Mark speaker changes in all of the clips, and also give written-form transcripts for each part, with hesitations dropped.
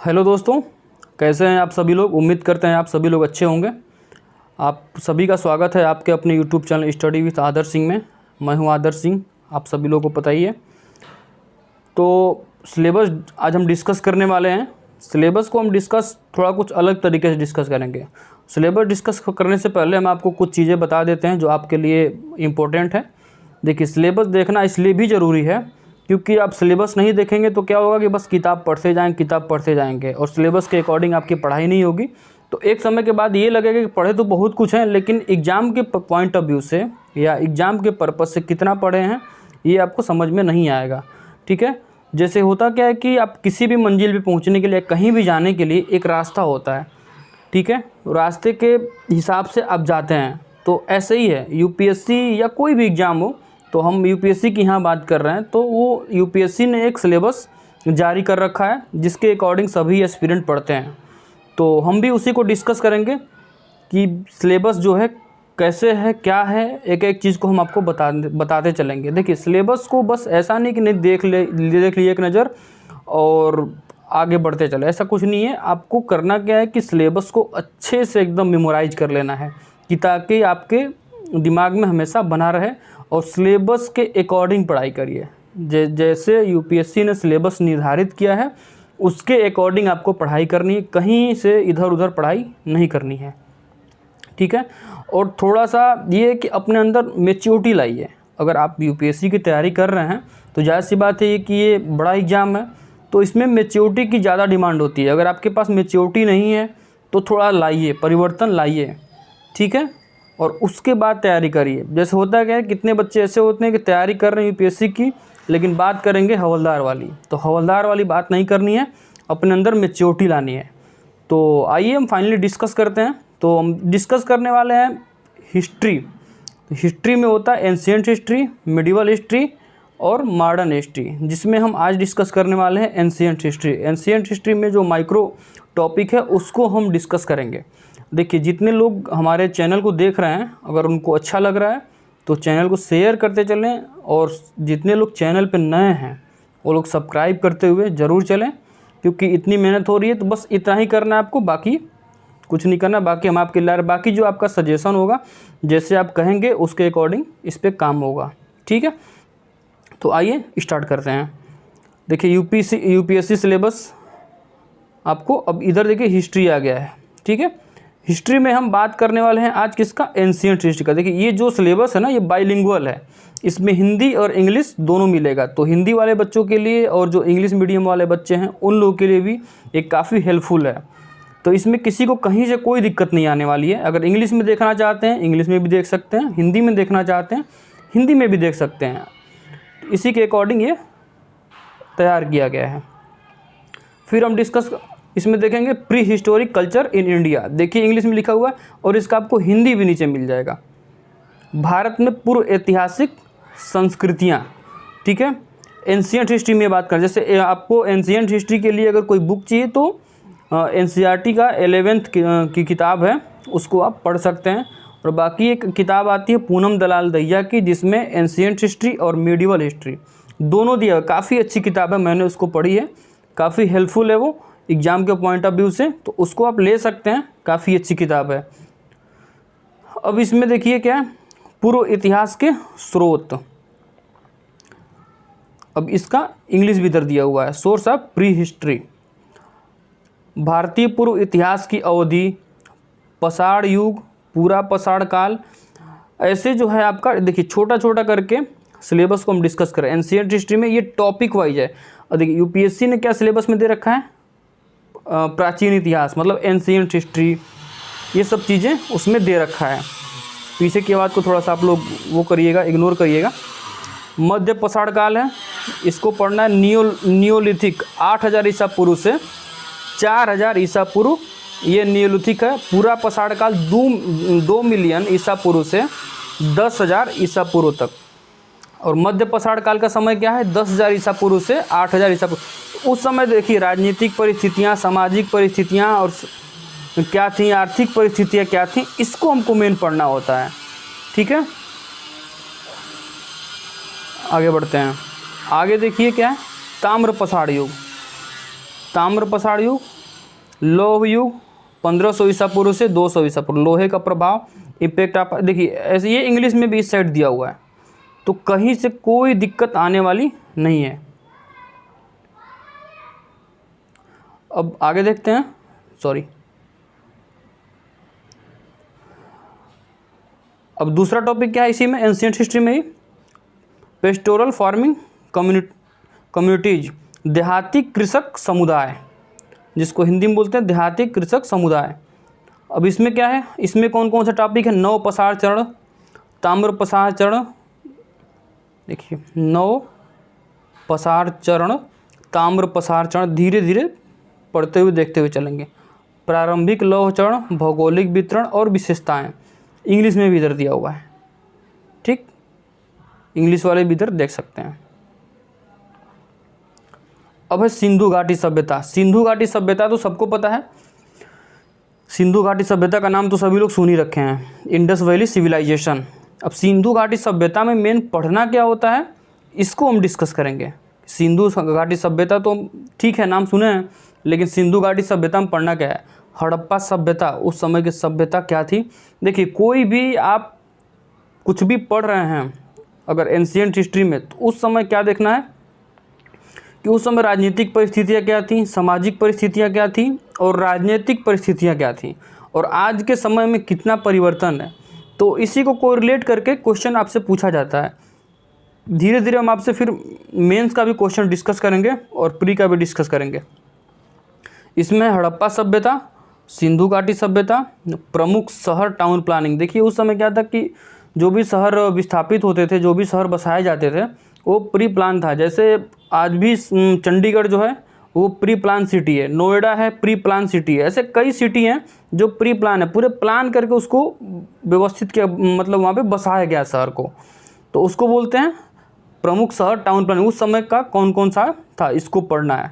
Speaker 1: Hello दोस्तों, कैसे हैं आप सभी लोग। उम्मीद करते हैं आप सभी लोग अच्छे होंगे। आप सभी का स्वागत है आपके अपने यूट्यूब चैनल स्टडी विथ आदर्श सिंह में। मैं हूं आदर्श सिंह, आप सभी लोगों को पता ही है। तो सिलेबस आज हम डिस्कस करने वाले हैं। सिलेबस को हम डिस्कस थोड़ा कुछ अलग तरीके से डिस्कस करेंगे। सिलेबस डिस्कस करने से पहले हम आपको कुछ चीज़ें बता देते हैं जो आपके लिए इम्पोर्टेंट है। देखिए, सिलेबस देखना इसलिए भी ज़रूरी है क्योंकि आप सिलेबस नहीं देखेंगे तो क्या होगा कि बस किताब पढ़ते जाएंगे और सिलेबस के अकॉर्डिंग आपकी पढ़ाई नहीं होगी। तो एक समय के बाद ये लगेगा कि पढ़े तो बहुत कुछ है, लेकिन एग्ज़ाम के पॉइंट ऑफ व्यू से या एग्ज़ाम के पर्पज़ से कितना पढ़े हैं ये आपको समझ में नहीं आएगा। ठीक है, जैसे होता क्या है कि आप किसी भी मंजिल पे पहुंचने के लिए, कहीं भी जाने के लिए एक रास्ता होता है। ठीक है, रास्ते के हिसाब से आप जाते हैं। तो ऐसे ही है यूपीएससी या कोई भी एग्ज़ाम हो, तो हम यूपीएससी की यहाँ बात कर रहे हैं तो वो यूपीएससी ने एक सिलेबस जारी कर रखा है जिसके अकॉर्डिंग सभी एस्पिरेंट पढ़ते हैं। तो हम भी उसी को डिस्कस करेंगे कि सिलेबस जो है कैसे है, क्या है, एक एक चीज़ को हम आपको बताते चलेंगे। देखिए, सिलेबस को बस ऐसा नहीं कि नहीं देख लिए एक नज़र और आगे बढ़ते चले, ऐसा कुछ नहीं है। आपको करना क्या है कि सिलेबस को अच्छे से एकदम मेमोराइज कर लेना है कि ताकि आपके दिमाग में हमेशा बना रहे और सिलेबस के अकॉर्डिंग पढ़ाई करिए। जैसे यूपीएससी ने सिलेबस निर्धारित किया है उसके अकॉर्डिंग आपको पढ़ाई करनी है, कहीं से इधर उधर पढ़ाई नहीं करनी है। ठीक है, और थोड़ा सा ये कि अपने अंदर मैच्योरिटी लाइए। अगर आप यूपीएससी की तैयारी कर रहे हैं तो जाहिर सी बात है कि ये बड़ा एग्ज़ाम है, तो इसमें मैच्योरिटी की ज़्यादा डिमांड होती है। अगर आपके पास मैच्योरिटी नहीं है तो थोड़ा लाइए, परिवर्तन लाइए। ठीक है, और उसके बाद तैयारी करिए। जैसे होता क्या है, कितने बच्चे ऐसे होते हैं कि तैयारी कर रहे हैं यूपीएससी की, लेकिन बात करेंगे हवलदार वाली। तो हवलदार वाली बात नहीं करनी है, अपने अंदर मैच्योरिटी लानी है। तो आइए हम फाइनली डिस्कस करते हैं। तो हम डिस्कस करने वाले हैं हिस्ट्री। तो हिस्ट्री में होता है एंशिएंट हिस्ट्री, मिडिवल हिस्ट्री और मॉडर्न हिस्ट्री, जिसमें हम आज डिस्कस करने वाले हैं एंशिएंट हिस्ट्री। एंशिएंट हिस्ट्री में जो माइक्रो टॉपिक है उसको हम डिस्कस करेंगे। देखिए, जितने लोग हमारे चैनल को देख रहे हैं, अगर उनको अच्छा लग रहा है तो चैनल को शेयर करते चलें, और जितने लोग चैनल पे नए हैं वो लोग सब्सक्राइब करते हुए ज़रूर चलें, क्योंकि इतनी मेहनत हो रही है। तो बस इतना ही करना है आपको, बाकी कुछ नहीं करना। बाकी हम आपके लिए, बाकी जो आपका सजेशन होगा, जैसे आप कहेंगे उसके अकॉर्डिंग इस पर काम होगा। ठीक है, तो आइए स्टार्ट करते हैं। देखिए, यूपीएससी सिलेबस आपको अब इधर देखिए हिस्ट्री आ गया है। ठीक है, हिस्ट्री में हम बात करने वाले हैं आज किसका, एंशिएंट हिस्ट्री का। देखिए, ये जो सिलेबस है ना, ये बाइलिंगुअल है, इसमें हिंदी और इंग्लिश दोनों मिलेगा। तो हिंदी वाले बच्चों के लिए और जो इंग्लिश मीडियम वाले बच्चे हैं उन लोगों के लिए भी एक काफ़ी हेल्पफुल है। तो इसमें किसी को कहीं से कोई दिक्कत नहीं आने वाली है। अगर इंग्लिश में देखना चाहते हैं इंग्लिश में भी देख सकते हैं, हिंदी में देखना चाहते हैं हिंदी में भी देख सकते हैं। इसी के अकॉर्डिंग ये तैयार किया गया है। फिर हम डिस्कस इसमें देखेंगे pre historic culture in India. देखिए, इंग्लिश में लिखा हुआ है और इसका आपको हिंदी भी नीचे मिल जाएगा। भारत में पूर्व ऐतिहासिक संस्कृतियाँ। ठीक है, एंशिएंट हिस्ट्री में बात करें, जैसे आपको एंशिएंट हिस्ट्री के लिए अगर कोई बुक चाहिए तो एनसीईआरटी का 11th की किताब है, उसको आप पढ़ सकते हैं। और बाकी एक किताब आती है पूनम दलाल दहिया की, जिसमें एंशिएंट हिस्ट्री और मिडिवल हिस्ट्री दोनों दिया। काफ़ी अच्छी किताब है, मैंने उसको पढ़ी है, काफ़ी हेल्पफुल है वो एग्ज़ाम के पॉइंट ऑफ व्यू से, तो उसको आप ले सकते हैं, काफ़ी अच्छी किताब है। अब इसमें देखिए क्या है, पूर्व इतिहास के स्रोत। अब इसका इंग्लिश भी इधर दिया हुआ है, सोर्स ऑफ प्री हिस्ट्री। भारतीय पूर्व इतिहास की अवधि, पाषाण युग, पूरा पाषाण काल, ऐसे जो है आपका। देखिए, छोटा छोटा करके सिलेबस को हम डिस्कस करें। एंशिएंट हिस्ट्री में ये टॉपिक वाइज है। और देखिए, यूपीएससी ने क्या सिलेबस में दे रखा है, प्राचीन इतिहास मतलब एंशिएंट हिस्ट्री, ये सब चीज़ें उसमें दे रखा है। पीछे की आवाज़ को थोड़ा सा आप लोग वो करिएगा, इग्नोर करिएगा। मध्य पाषाण काल है, इसको पढ़ना है। नियोलिथिक 8000 ईसा पूर्व से 4000 ईसा पूर्व, ये नियोलिथिक है। पूरा पाषाण काल 2 मिलियन ईसा पूर्व से 10,000 ईसा पूर्व तक। और मध्य पाषाण काल का समय क्या है, 10,000 ईसा पूर्व से 8,000 ईसा पूर्व। उस समय देखिए राजनीतिक परिस्थितियाँ, सामाजिक परिस्थितियाँ और क्या थी, आर्थिक परिस्थितियाँ क्या थी, इसको हमको मेन पढ़ना होता है। ठीक है, आगे बढ़ते हैं। आगे देखिए क्या है, ताम्र पाषाण युग। ताम्र पाषाण युग लौह युग 1500 ईसा पूर्व से 200 ईसा पूर्व, लोहे का प्रभाव इम्पैक्ट आप देखिए ऐसे, ये इंग्लिश में भी इस साइड दिया हुआ है, तो कहीं से कोई दिक्कत आने वाली नहीं है। अब आगे देखते हैं, सॉरी, अब दूसरा टॉपिक क्या है इसी में, एंशिएंट हिस्ट्री में ही, पेस्टोरल फार्मिंग कम्युनिटीज, देहाती कृषक समुदाय, जिसको हिंदी में बोलते हैं देहाती कृषक समुदाय। अब इसमें क्या है, इसमें कौन कौन सा टॉपिक है, नव पसार चरण, ताम्र पसार चरण, देखिए नव पसार चरण, ताम्र पसार चरण, धीरे धीरे पढ़ते हुए देखते हुए चलेंगे। प्रारंभिक लौह चरण, भौगोलिक वितरण और विशेषताएं, इंग्लिश में भी इधर दिया हुआ है, ठीक, इंग्लिश वाले भी इधर देख सकते हैं। अब है सिंधु घाटी सभ्यता। सिंधु घाटी सभ्यता तो सबको पता है, सिंधु घाटी सभ्यता का नाम तो सभी लोग सुन ही रखे हैं, इंडस वैली सिविलाइजेशन। अब सिंधु घाटी सभ्यता में मेन पढ़ना क्या होता है, इसको हम डिस्कस करेंगे। सिंधु घाटी सभ्यता तो ठीक है, नाम सुने हैं, लेकिन सिंधु घाटी सभ्यता में पढ़ना क्या है, हड़प्पा सभ्यता, उस समय की सभ्यता क्या थी। देखिए कोई भी आप कुछ भी पढ़ रहे हैं अगर एंशिएंट हिस्ट्री में, तो उस समय क्या देखना है कि उस समय राजनीतिक परिस्थितियाँ क्या थी, सामाजिक परिस्थितियाँ क्या थी और राजनीतिक परिस्थितियाँ क्या थी, और आज के समय में कितना परिवर्तन है। तो इसी को कोरिलेट करके क्वेश्चन आपसे पूछा जाता है। धीरे धीरे हम आपसे फिर मेंस का भी क्वेश्चन डिस्कस करेंगे और प्री का भी डिस्कस करेंगे। इसमें हड़प्पा सभ्यता, सिंधु घाटी सभ्यता, प्रमुख शहर टाउन प्लानिंग। देखिए उस समय क्या था कि जो भी शहर विस्थापित होते थे, जो भी शहर बसाए जाते थे, वो प्री प्लान था। जैसे आज भी चंडीगढ़ जो है वो प्री प्लान सिटी है, नोएडा है प्री प्लान सिटी है, ऐसे कई सिटी हैं जो प्री प्लान है, पूरे प्लान करके उसको व्यवस्थित किया, मतलब वहाँ पे बसाया गया शहर को, तो उसको बोलते हैं प्रमुख शहर टाउन प्लानिंग। उस समय का कौन कौन सा था, इसको पढ़ना है,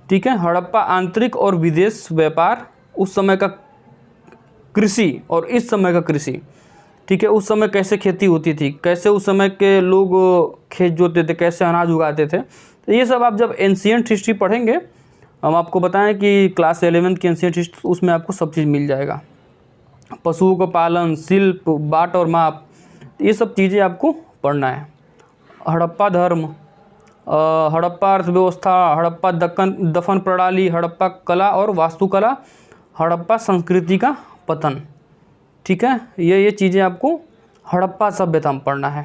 Speaker 1: ठीक है। हड़प्पा आंतरिक और विदेश व्यापार, उस समय का कृषि और इस समय का कृषि, ठीक है। उस समय कैसे खेती होती थी, कैसे उस समय के लोग खेत जोतते थे, कैसे अनाज उगाते थे, तो ये सब आप जब एंशिएंट हिस्ट्री पढ़ेंगे, हम आपको बताएं कि क्लास 11 की एंशिएंट हिस्ट्री, उसमें आपको सब चीज़ मिल जाएगा। पशुओं का पालन, शिल्प, बाट और माप, ये सब चीज़ें आपको पढ़ना है। हड़प्पा धर्म, हड़प्पा अर्थव्यवस्था, हड़प्पा दफन प्रणाली, हड़प्पा कला और वास्तुकला, हड़प्पा संस्कृति का पतन, ठीक है। ये चीज़ें आपको हड़प्पा सभ्यता में पढ़ना है।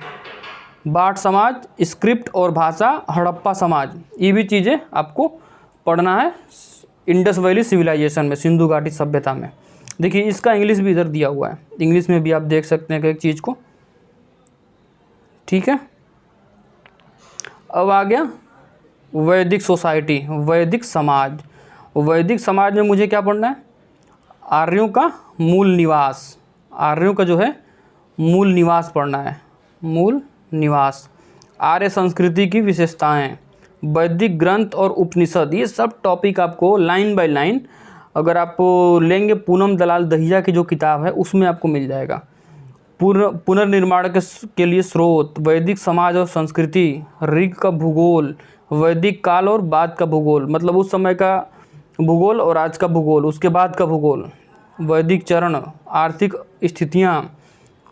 Speaker 1: बाट समाज, स्क्रिप्ट और भाषा, हड़प्पा समाज, ये भी चीज़ें आपको पढ़ना है इंडस वैली सिविलाइजेशन में, सिंधु घाटी सभ्यता में। देखिए इसका इंग्लिश भी इधर दिया हुआ है, इंग्लिश में भी आप देख सकते हैं एक चीज़ को, ठीक है। अब आ गया वैदिक सोसाइटी, वैदिक समाज। वैदिक समाज में मुझे क्या पढ़ना है, आर्यों का मूल निवास, आर्यों का जो है मूल निवास पढ़ना है, मूल निवास, आर्य संस्कृति की विशेषताएं, वैदिक ग्रंथ और उपनिषद, ये सब टॉपिक आपको लाइन बाय लाइन अगर आप लेंगे, पूनम दलाल दहिया की जो किताब है उसमें आपको मिल जाएगा। पुनर्निर्माण के लिए स्रोत, वैदिक समाज और संस्कृति, ऋग का भूगोल, वैदिक काल और बाद का भूगोल, मतलब उस समय का भूगोल और आज का भूगोल, उसके बाद का भूगोल, वैदिक चरण, आर्थिक स्थितियाँ,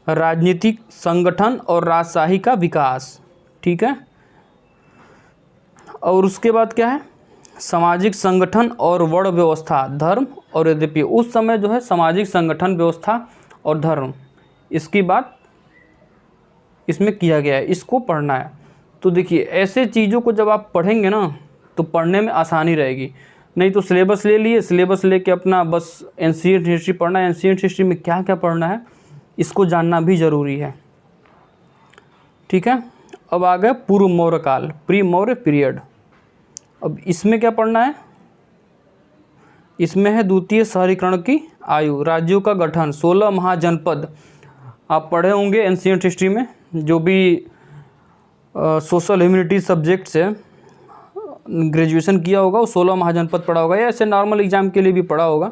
Speaker 1: राजनीतिक संगठन और राजशाही का विकास, ठीक है। और उसके बाद क्या है, सामाजिक संगठन और वर्ण व्यवस्था, धर्म और यद्यपि, उस समय जो है सामाजिक संगठन व्यवस्था और धर्म, इसकी बात इसमें किया गया है, इसको पढ़ना है। तो देखिए ऐसे चीज़ों को जब आप पढ़ेंगे ना तो पढ़ने में आसानी रहेगी, नहीं तो सिलेबस ले लिए, सिलेबस लेके अपना बस एंशिएंट हिस्ट्री पढ़ना है। एंशिएंट हिस्ट्री में क्या क्या पढ़ना है इसको जानना भी ज़रूरी है, ठीक है। अब आ गया पूर्व मौर्य काल, प्री मौर्य पीरियड। अब इसमें क्या पढ़ना है, इसमें है द्वितीय शहरीकरण की आयु, राज्यों का गठन, 16 महाजनपद। आप पढ़े होंगे एंशिएंट हिस्ट्री में, जो भी सोशल ह्यूमैनिटीज सब्जेक्ट से ग्रेजुएशन किया होगा वो 16 महाजनपद पढ़ा होगा, या ऐसे नॉर्मल एग्जाम के लिए भी पढ़ा होगा।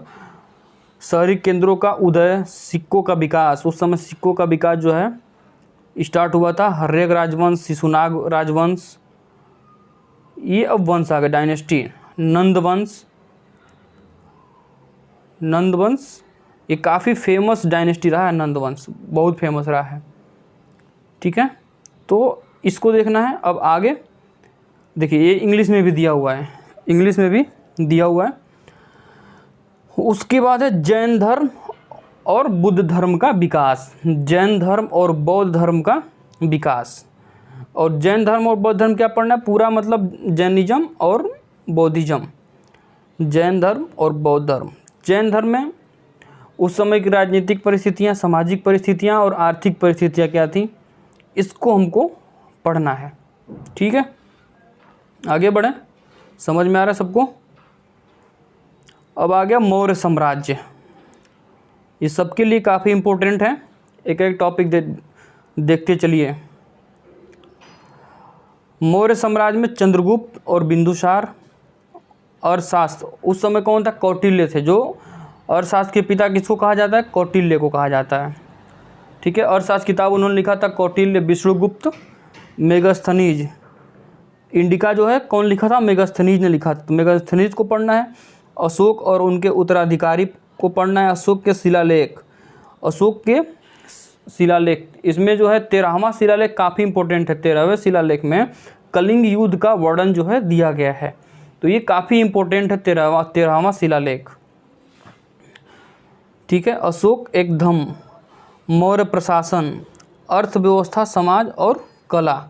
Speaker 1: शहरी केंद्रों का उदय, सिक्कों का विकास, उस समय सिक्कों का विकास जो है स्टार्ट हुआ था, हर्यक राजवंश, शिशुनाग राजवंश, ये अब वंश आ गए डायनेस्टी, नंद वंश, नंदवंश, ये काफ़ी फेमस डायनेस्टी रहा है, नंदवंश बहुत फेमस रहा है। ठीक है, तो इसको देखना है। अब आगे देखिए, ये इंग्लिश में भी दिया हुआ है, इंग्लिश में भी दिया हुआ है। उसके बाद है जैन धर्म और बुद्ध धर्म का विकास, जैन धर्म और बौद्ध धर्म का विकास। और जैन धर्म और बौद्ध धर्म क्या पढ़ना है, पूरा मतलब जैनिज्म और बौद्धिज्म, जैन धर्म और बौद्ध धर्म। जैन धर्म में उस समय की राजनीतिक परिस्थितियाँ, सामाजिक परिस्थितियाँ और आर्थिक परिस्थितियाँ क्या थी, इसको हमको पढ़ना है। ठीक है, आगे बढ़ें, समझ में आ रहा है सबको। अब आ गया मौर्य साम्राज्य, ये सबके लिए काफ़ी इम्पोर्टेंट है, एक एक टॉपिक देखते चलिए। मौर्य साम्राज्य में चंद्रगुप्त और बिंदुसार, अर्थशास्त्र, उस समय कौन था, कौटिल्य थे। जो अर्थशास्त्र के पिता किसको कहा जाता है, कौटिल्य को कहा जाता है। ठीक है, अर्थशास्त्र किताब उन्होंने लिखा था कौटिल्य, विष्णुगुप्त, मेगास्थनीज। इंडिका जो है कौन लिखा था, मेगास्थनीज ने लिखा था। तो मेगास्थनीज को पढ़ना है। अशोक और उनके उत्तराधिकारी को पढ़ना है, अशोक के शिलालेख, अशोक के शिलालेख। इसमें जो है 13वां शिलालेख काफ़ी इंपॉर्टेंट है। 13वें शिलालेख में कलिंग युद्ध का वर्णन जो है दिया गया है, तो ये काफ़ी इंपॉर्टेंट है 13वां शिलालेख। ठीक है, अशोक एक धम, मौर्य प्रशासन, अर्थव्यवस्था, समाज और कला।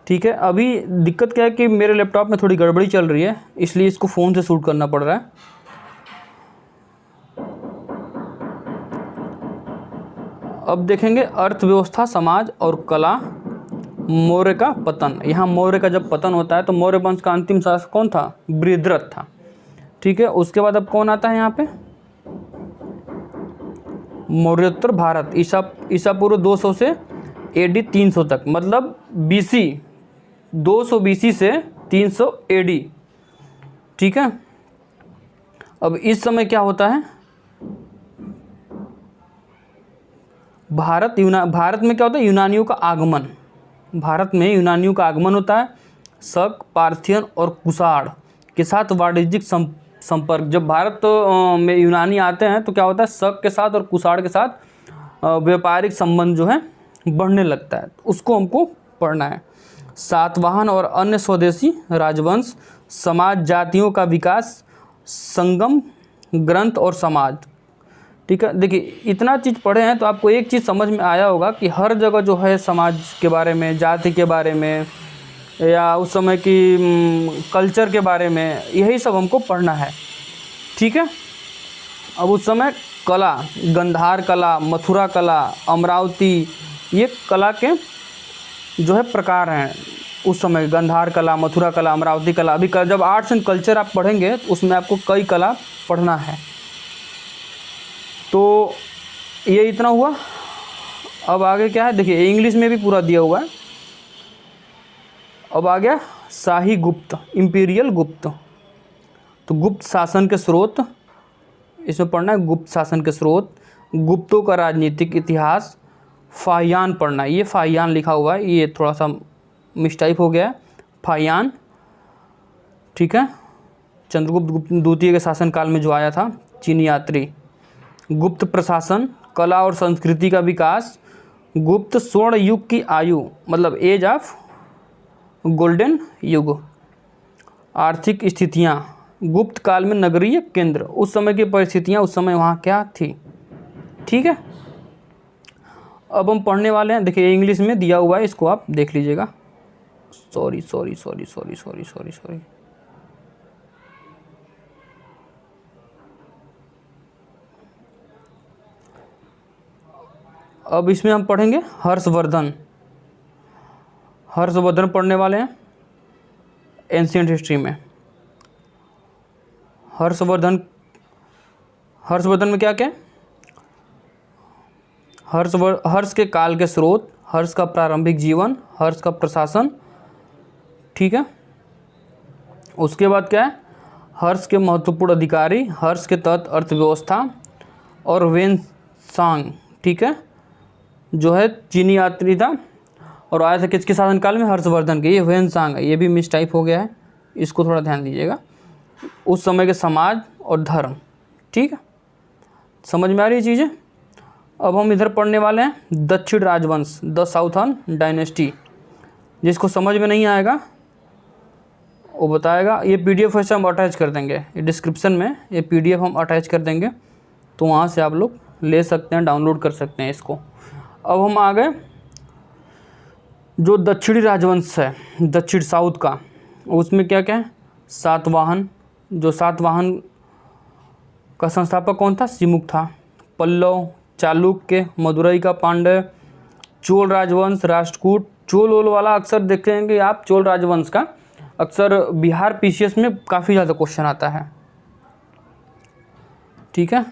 Speaker 1: ठीक है, अभी दिक्कत क्या है कि मेरे लैपटॉप में थोड़ी गड़बड़ी चल रही है, इसलिए इसको फ़ोन से शूट करना पड़ रहा है। अब देखेंगे अर्थव्यवस्था, समाज और कला, मौर्य का पतन। यहाँ मौर्य का जब पतन होता है तो मौर्य वंश का अंतिम शासक कौन था, बृहद्रथ था। ठीक है, उसके बाद अब कौन आता है यहाँ पे, मौर्योत्तर भारत, ईसा पूर्व 200 से AD 300 तक, मतलब BC 200 BC से 300 AD। ठीक है, अब इस समय क्या होता है, भारत में क्या होता है, यूनानियों का आगमन, भारत में यूनानियों का आगमन होता है। शक, पार्थियन और कुषाण के साथ वाणिज्यिक संपर्क। जब भारत में यूनानी आते हैं तो क्या होता है, शक के साथ और कुषाण के साथ व्यापारिक संबंध जो है बढ़ने लगता है, उसको हमको पढ़ना है। सातवाहन और अन्य स्वदेशी राजवंश, समाज, जातियों का विकास, संगम, ग्रंथ और समाज। ठीक है, देखिए इतना चीज़ पढ़े हैं तो आपको एक चीज़ समझ में आया होगा कि हर जगह जो है समाज के बारे में, जाति के बारे में, या उस समय की कल्चर के बारे में, यही सब हमको पढ़ना है। ठीक है, अब उस समय कला, गंधार कला, मथुरा कला, अमरावती, ये कला के जो है प्रकार हैं उस समय। गंधार कला, मथुरा कला, अमरावती कला। अभी जब आर्ट्स एंड कल्चर आप पढ़ेंगे तो उसमें आपको कई कला पढ़ना है। तो ये इतना हुआ। अब आगे क्या है, देखिए इंग्लिश में भी पूरा दिया हुआ है। अब आ गया शाही गुप्त, इंपीरियल गुप्त। तो गुप्त शासन के स्रोत, इसमें पढ़ना है गुप्त शासन के स्रोत, गुप्तों का राजनीतिक इतिहास, फाहियान पढ़ना है। ये फाहियान लिखा हुआ है, ये थोड़ा सा मिस्टाइप हो गया है, फाहियान। ठीक है, चंद्रगुप्त द्वितीय के शासनकाल में जो आया था, चीनी यात्री। गुप्त प्रशासन, कला और संस्कृति का विकास, गुप्त स्वर्ण युग की आयु, मतलब एज ऑफ गोल्डन युग। आर्थिक स्थितियाँ, गुप्त काल में नगरीय केंद्र, उस समय की परिस्थितियाँ उस समय वहाँ क्या थी। ठीक है, अब हम पढ़ने वाले हैं। देखिए इंग्लिश में दिया हुआ है, इसको आप देख लीजिएगा। सॉरी। अब इसमें हम पढ़ेंगे हर्षवर्धन पढ़ने वाले हैं एंशिएंट हिस्ट्री में। हर्षवर्धन में क्या क्या, हर्ष के काल के स्रोत, हर्ष का प्रारंभिक जीवन, हर्ष का प्रशासन। ठीक है, उसके बाद क्या है, हर्ष के महत्वपूर्ण अधिकारी, हर्ष के तहत अर्थव्यवस्था और वेनसांग। ठीक है, जो है चीनी यात्री था और आया था किसके शासनकाल में, हर्षवर्धन के। ये वेनसांग है, ये भी मिसटाइप हो गया है, इसको थोड़ा ध्यान दीजिएगा। उस समय के समाज और धर्म। ठीक है। समझ में आ रही है चीज़ें। अब हम इधर पढ़ने वाले हैं दक्षिण राजवंश, द साउथर्न डायनेस्टी। जिसको समझ में नहीं आएगा वो बताएगा। ये PDF वैसे हम अटैच कर देंगे, ये डिस्क्रिप्शन में ये PDF हम अटैच कर देंगे, तो वहाँ से आप लोग ले सकते हैं, डाउनलोड कर सकते हैं इसको। अब हम आ गए जो दक्षिणी राजवंश है, दक्षिण साउथ का, उसमें क्या क्या है। सातवाहन, जो सातवाहन का संस्थापक कौन था, सिमुक था। पल्लव, चालुक्य, मदुरई का पांड्य, चोल राजवंश, राष्ट्रकूट। चोल ओल वाला अक्सर देखेंगे आप, चोल राजवंश का अक्सर बिहार PCS में काफ़ी ज़्यादा क्वेश्चन आता है। ठीक है,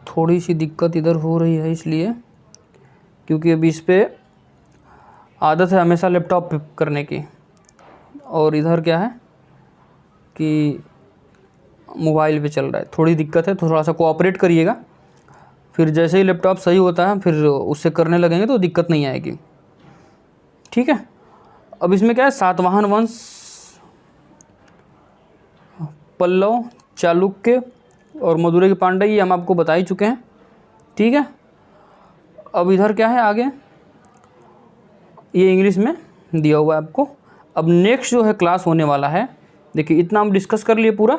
Speaker 1: थोड़ी सी दिक्कत इधर हो रही है इसलिए, क्योंकि अभी इस पे आदत है हमेशा लैपटॉप पे करने की, और इधर क्या है कि मोबाइल पे चल रहा है। थोड़ी दिक्कत है, थोड़ा सा कोऑपरेट करिएगा। फिर जैसे ही लैपटॉप सही होता है फिर उससे करने लगेंगे तो दिक्कत नहीं आएगी। ठीक है, अब इसमें क्या है, सातवाहन वंश, पल्लव, चालुक्य और मदुरई के पांड्य, ये हम आपको बता ही चुके हैं। ठीक है, अब इधर क्या है आगे, ये इंग्लिश में दिया हुआ है आपको। अब नेक्स्ट जो है क्लास होने वाला है, देखिए इतना हम डिस्कस कर लिए पूरा।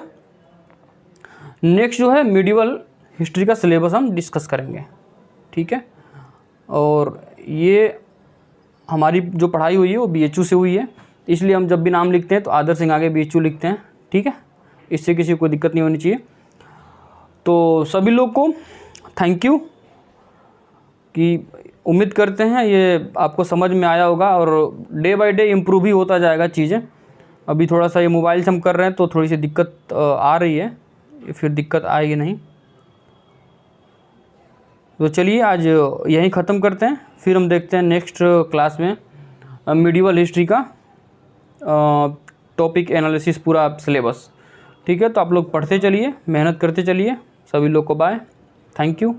Speaker 1: नेक्स्ट जो है मिडिवल हिस्ट्री का सिलेबस हम डिस्कस करेंगे। ठीक है, और ये हमारी जो पढ़ाई हुई है वो BHU से हुई है, इसलिए हम जब भी नाम लिखते हैं तो आदर सिंह आगे BHU लिखते हैं। ठीक है, इससे किसी को कोई दिक्कत नहीं होनी चाहिए। तो सभी लोग को थैंक यू, कि उम्मीद करते हैं ये आपको समझ में आया होगा, और डे बाय डे इम्प्रूव ही होता जाएगा चीज़ें। अभी थोड़ा सा ये मोबाइल से हम कर रहे हैं तो थोड़ी सी दिक्कत आ रही है, फिर दिक्कत आएगी नहीं। तो चलिए आज यहीं ख़त्म करते हैं, फिर हम देखते हैं नेक्स्ट क्लास में मिडिवल हिस्ट्री का टॉपिक एनालिसिस, पूरा सिलेबस। ठीक है, तो आप लोग पढ़ते चलिए, मेहनत करते चलिए। सभी लोग को बाय, थैंक यू।